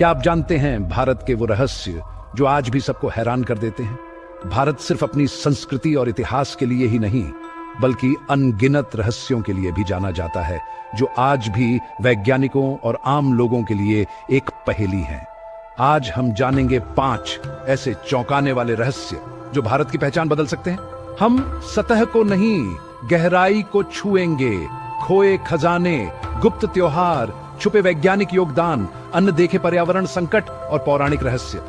क्या आप जानते हैं भारत के वो रहस्य जो आज भी सबको हैरान कर देते हैं? भारत सिर्फ अपनी संस्कृति और इतिहास के लिए ही नहीं, बल्कि अनगिनत रहस्यों के लिए भी जाना जाता है, जो आज भी वैज्ञानिकों और आम लोगों के लिए एक पहेली है। आज हम जानेंगे 5 ऐसे चौंकाने वाले रहस्य जो भारत की पहचान बदल सकते हैं। हम सतह को नहीं, गहराई को छुएंगे। खोए खजाने, गुप्त त्योहार, छुपे वैज्ञानिक योगदान, अनदेखे पर्यावरण संकट और पौराणिक रहस्य।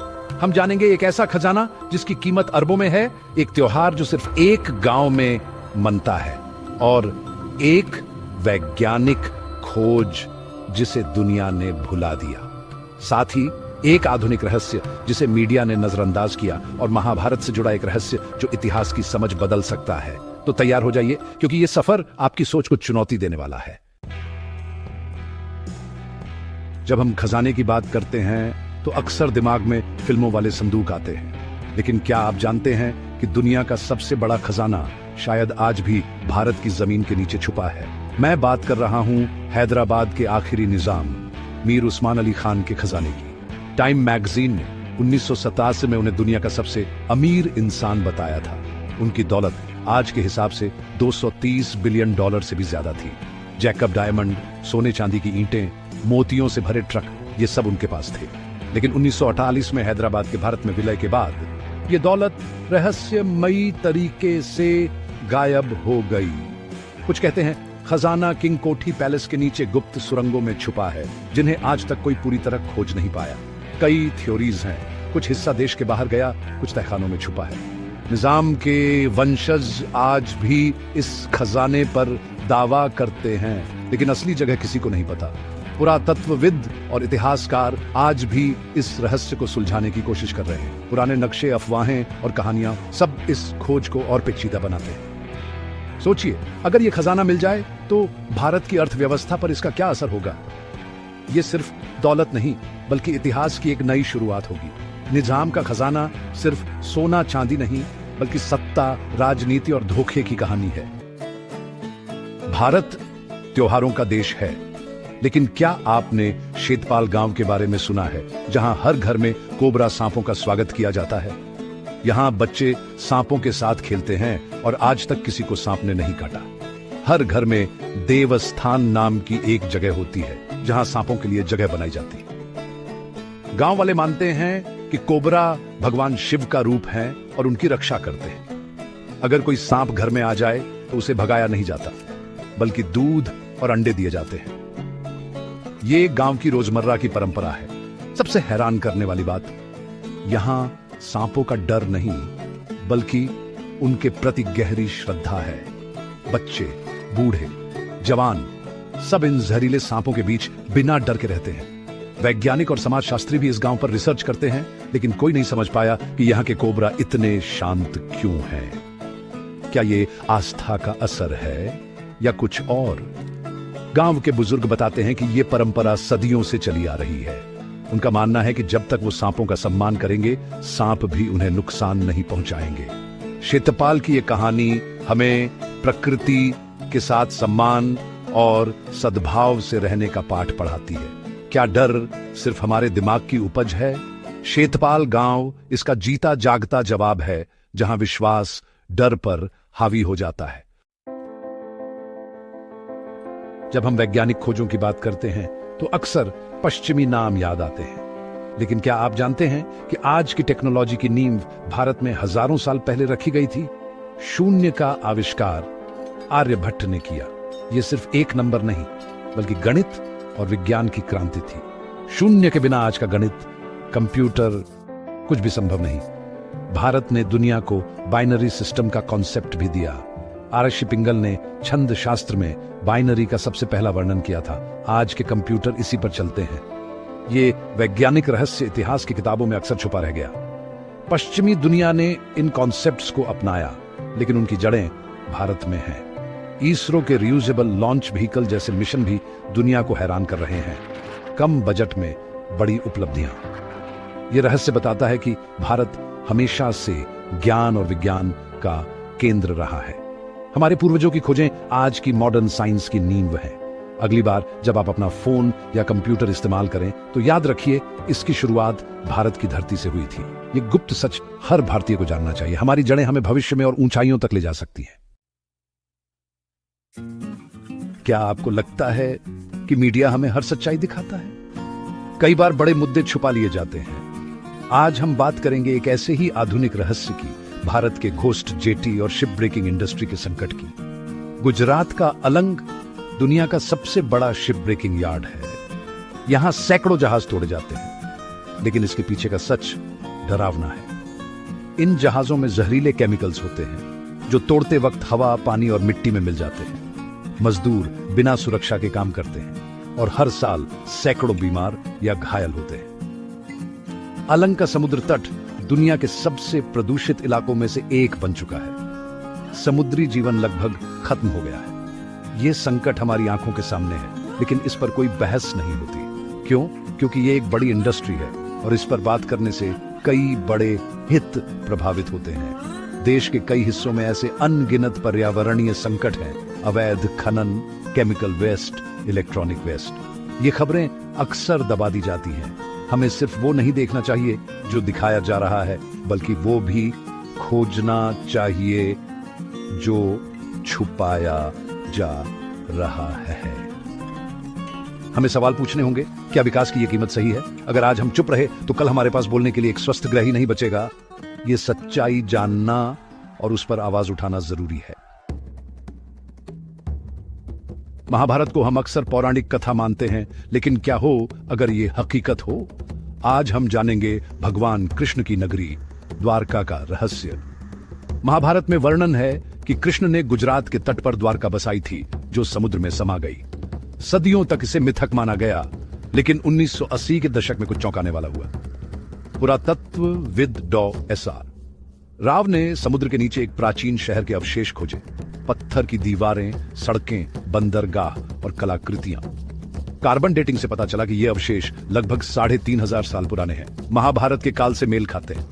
हम जानेंगे एक ऐसा खजाना जिसकी कीमत अरबों में है, एक त्योहार जो सिर्फ एक गांव में मनता है, और एक वैज्ञानिक खोज जिसे दुनिया ने भुला दिया। साथ ही एक आधुनिक रहस्य जिसे मीडिया ने नजरअंदाज किया, और महाभारत से जुड़ा एक रहस्य जो इतिहास की समझ बदल सकता है। तो तैयार हो जाइए, क्योंकि यह सफर आपकी सोच को चुनौती देने वाला है। जब हम खजाने की बात करते हैं तो अक्सर दिमाग में फिल्मों वाले संदूक आते हैं, लेकिन क्या आप जानते हैं कि दुनिया का सबसे बड़ा खजाना शायद आज भी भारत की जमीन के नीचे छुपा है? मैं बात कर रहा हूं हैदराबाद के आखिरी निजाम मीर उस्मान अली खान के खजाने की। टाइम मैगजीन ने 1987 में उन्हें दुनिया का सबसे अमीर इंसान बताया था। उनकी दौलत आज के हिसाब से $230 बिलियन से भी ज्यादा थी। जैकब डायमंड, सोने चांदी की ईंटें, मोतियों से भरे ट्रक, ये सब उनके पास थे। लेकिन 1948 में हैदराबाद के भारत में विलय के बाद ये दौलत रहस्यमयी तरीके से गायब हो गई। कुछ कहते हैं खजाना किंग कोठी पैलेस के नीचे गुप्त सुरंगों में छुपा है, जिन्हें आज तक कोई पूरी तरह खोज नहीं पाया। कई थ्योरीज हैं, कुछ हिस्सा देश के बाहर गया, कुछ तहखानों में छुपा है। निजाम के वंशज आज भी इस खजाने पर दावा करते हैं, लेकिन असली जगह किसी को नहीं पता। पुरातत्वविद और इतिहासकार आज भी इस रहस्य को सुलझाने की कोशिश कर रहे हैं। पुराने नक्शे, अफवाहें और कहानियां सब इस खोज को और पेचीदा बनाते हैं। सोचिए, अगर यह खजाना मिल जाए तो भारत की अर्थव्यवस्था पर इसका क्या असर होगा? यह सिर्फ दौलत नहीं, बल्कि इतिहास की एक नई शुरुआत होगी। निजाम का खजाना सिर्फ सोना चांदी नहीं, बल्कि सत्ता, राजनीति और धोखे की कहानी है। भारत त्योहारों का देश है, लेकिन क्या आपने शेतपाल गांव के बारे में सुना है, जहां हर घर में कोबरा सांपों का स्वागत किया जाता है? यहां बच्चे सांपों के साथ खेलते हैं और आज तक किसी को सांप ने नहीं काटा। हर घर में देवस्थान नाम की एक जगह होती है, जहां सांपों के लिए जगह बनाई जाती है। गांव वाले मानते हैं कि कोबरा भगवान शिव का रूप है और उनकी रक्षा करते हैं। अगर कोई सांप घर में आ जाए तो उसे भगाया नहीं जाता, बल्कि दूध और अंडे दिए जाते हैं। ये गांव की रोजमर्रा की परंपरा है। सबसे हैरान करने वाली बात, यहां सांपों का डर नहीं, बल्कि उनके प्रति गहरी श्रद्धा है। बच्चे, बूढ़े, जवान, सब इन जहरीले सांपों के बीच बिना डर के रहते हैं। वैज्ञानिक और समाजशास्त्री भी इस गांव पर रिसर्च करते हैं, लेकिन कोई नहीं समझ पाया कि यहां के कोबरा इतने शांत क्यों हैं। क्या ये आस्था का असर है या कुछ और? गांव के बुजुर्ग बताते हैं कि यह परंपरा सदियों से चली आ रही है। उनका मानना है कि जब तक वो सांपों का सम्मान करेंगे, सांप भी उन्हें नुकसान नहीं पहुंचाएंगे। शेतपाल की यह कहानी हमें प्रकृति के साथ सम्मान और सद्भाव से रहने का पाठ पढ़ाती है। क्या डर सिर्फ हमारे दिमाग की उपज है? शेतपाल गांव इसका जीता जागता जवाब है, जहां विश्वास डर पर हावी हो जाता है। जब हम वैज्ञानिक खोजों की बात करते हैं तो अक्सर पश्चिमी नाम याद आते हैं, लेकिन क्या आप जानते हैं कि आज की टेक्नोलॉजी की नींव भारत में हजारों साल पहले रखी गई थी? शून्य का आविष्कार आर्यभट्ट ने किया। यह सिर्फ एक नंबर नहीं, बल्कि गणित और विज्ञान की क्रांति थी। शून्य के बिना आज का गणित, कंप्यूटर, कुछ भी संभव नहीं। भारत ने दुनिया को बाइनरी सिस्टम का कॉन्सेप्ट भी दिया। आरशी पिंगल ने छंद शास्त्र में बाइनरी का सबसे पहला वर्णन किया था। आज के कंप्यूटर इसी पर चलते हैं। ये वैज्ञानिक रहस्य इतिहास की किताबों में अक्सर छुपा रह गया। पश्चिमी दुनिया ने इन कॉन्सेप्ट्स को अपनाया, लेकिन उनकी जड़ें भारत में हैं। इसरो के रियूजेबल लॉन्च व्हीकल जैसे मिशन भी दुनिया को हैरान कर रहे हैं। कम बजट में बड़ी उपलब्धियां। यह रहस्य बताता है कि भारत हमेशा से ज्ञान और विज्ञान का केंद्र रहा है। हमारे पूर्वजों की खोजें आज की मॉडर्न साइंस की नींव है। अगली बार जब आप अपना फोन या कंप्यूटर इस्तेमाल करें तो याद रखिए इसकी शुरुआत भारत की धरती से हुई थी। ये गुप्त सच हर भारतीय को जानना चाहिए। हमारी जड़ें हमें भविष्य में और ऊंचाइयों तक ले जा सकती हैं। क्या आपको लगता है कि मीडिया हमें हर सच्चाई दिखाता है? कई बार बड़े मुद्दे छुपा लिए जाते हैं। आज हम बात करेंगे एक ऐसे ही आधुनिक रहस्य की, भारत के घोस्ट जेटी और शिप ब्रेकिंग इंडस्ट्री के संकट की। गुजरात का अलंग दुनिया का सबसे बड़ा शिप ब्रेकिंग यार्ड है। यहां सैकड़ों जहाज तोड़े जाते हैं, लेकिन इसके पीछे का सच डरावना है। इन जहाजों में जहरीले केमिकल्स होते हैं जो तोड़ते वक्त हवा, पानी और मिट्टी में मिल जाते हैं। मजदूर बिना सुरक्षा के काम करते हैं और हर साल सैकड़ों बीमार या घायल होते हैं। अलंग का समुद्र तट दुनिया के सबसे प्रदूषित इलाकों में से एक बन चुका है। समुद्री जीवन लगभग खत्म हो गया है। यह संकट हमारी आंखों के सामने है, लेकिन इस पर कोई बहस नहीं होती। क्यों? क्योंकि यह एक बड़ी इंडस्ट्री है और इस पर बात करने से कई बड़े हित प्रभावित होते हैं। देश के कई हिस्सों में ऐसे अनगिनत पर्यावरणीय संकट हैं, अवैध खनन, केमिकल वेस्ट, इलेक्ट्रॉनिक वेस्ट। ये खबरें अक्सर दबा दी जाती हैं। हमें सिर्फ वो नहीं देखना चाहिए जो दिखाया जा रहा है, बल्कि वो भी खोजना चाहिए जो छुपाया जा रहा है। हमें सवाल पूछने होंगे, क्या विकास की ये कीमत सही है? अगर आज हम चुप रहे तो कल हमारे पास बोलने के लिए एक स्वस्थ ग्रह ही नहीं बचेगा। ये सच्चाई जानना और उस पर आवाज उठाना जरूरी है। महाभारत को हम अक्सर पौराणिक कथा मानते हैं, लेकिन क्या हो अगर ये हकीकत हो? आज हम जानेंगे भगवान कृष्ण की नगरी द्वारका का रहस्य। महाभारत में वर्णन है कि कृष्ण ने गुजरात के तट पर द्वारका बसाई थी, जो समुद्र में समा गई। सदियों तक इसे मिथक माना गया, लेकिन 1980 के दशक में कुछ चौंकाने वाला हुआ। पुरातत्वविद डॉ.एस.आर. राव ने समुद्र के नीचे एक प्राचीन शहर के अवशेष खोजे। पत्थर की दीवारें, सड़कें, बंदरगाह और कलाकृतियां। कार्बन डेटिंग से पता चला कि ये अवशेष लगभग 3,500 साल पुराने हैं। महाभारत के काल से मेल खाते हैं।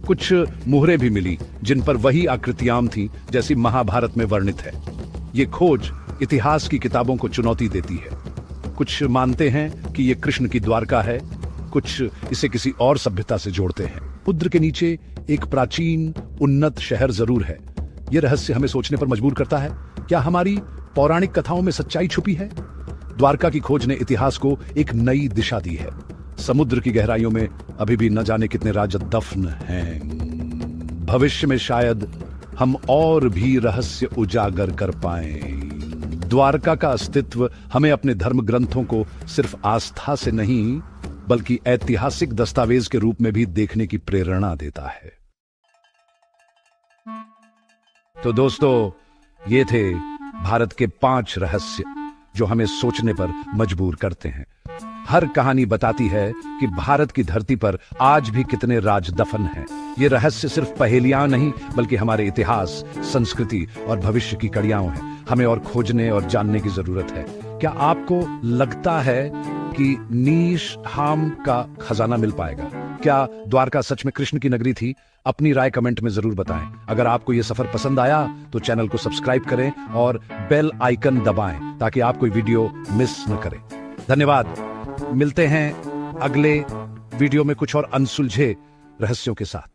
कुछ मुहरें भी मिली जिन पर वही आकृतियां थीं जैसी महाभारत में वर्णित है। ये खोज इतिहास की किताबों को चुनौती देती है। कुछ मानते हैं कि ये कृष्ण की द्वारका है, कुछ इसे किसी और सभ्यता से जोड़ते हैं। समुद्र के नीचे एक प्राचीन उन्नत शहर जरूर है। यह रहस्य हमें सोचने पर मजबूर करता है। क्या हमारी पौराणिक कथाओं में सच्चाई छुपी है? द्वारका की खोज ने इतिहास को एक नई दिशा दी है। समुद्र की गहराइयों में अभी भी न जाने कितने राज दफन हैं। भविष्य में शायद हम और भी रहस्य उजागर कर पाएं। द्वारका का अस्तित्व हमें अपने धर्म ग्रंथों को सिर्फ आस्था से नहीं, बल्कि ऐतिहासिक दस्तावेज के रूप में भी देखने की प्रेरणा देता है। तो दोस्तों, ये थे भारत के 5 रहस्य जो हमें सोचने पर मजबूर करते हैं। हर कहानी बताती है कि भारत की धरती पर आज भी कितने राज दफन हैं। ये रहस्य सिर्फ पहेलियां नहीं, बल्कि हमारे इतिहास, संस्कृति और भविष्य की कड़ियां हैं। हमें और खोजने और जानने की जरूरत है। क्या आपको लगता है कि नीश हाम का खजाना मिल पाएगा? क्या द्वारका सच में कृष्ण की नगरी थी? अपनी राय कमेंट में जरूर बताएं। अगर आपको यह सफर पसंद आया तो चैनल को सब्सक्राइब करें और बेल आइकन दबाएं ताकि आप कोई वीडियो मिस न करें। धन्यवाद। मिलते हैं अगले वीडियो में कुछ और अनसुलझे रहस्यों के साथ।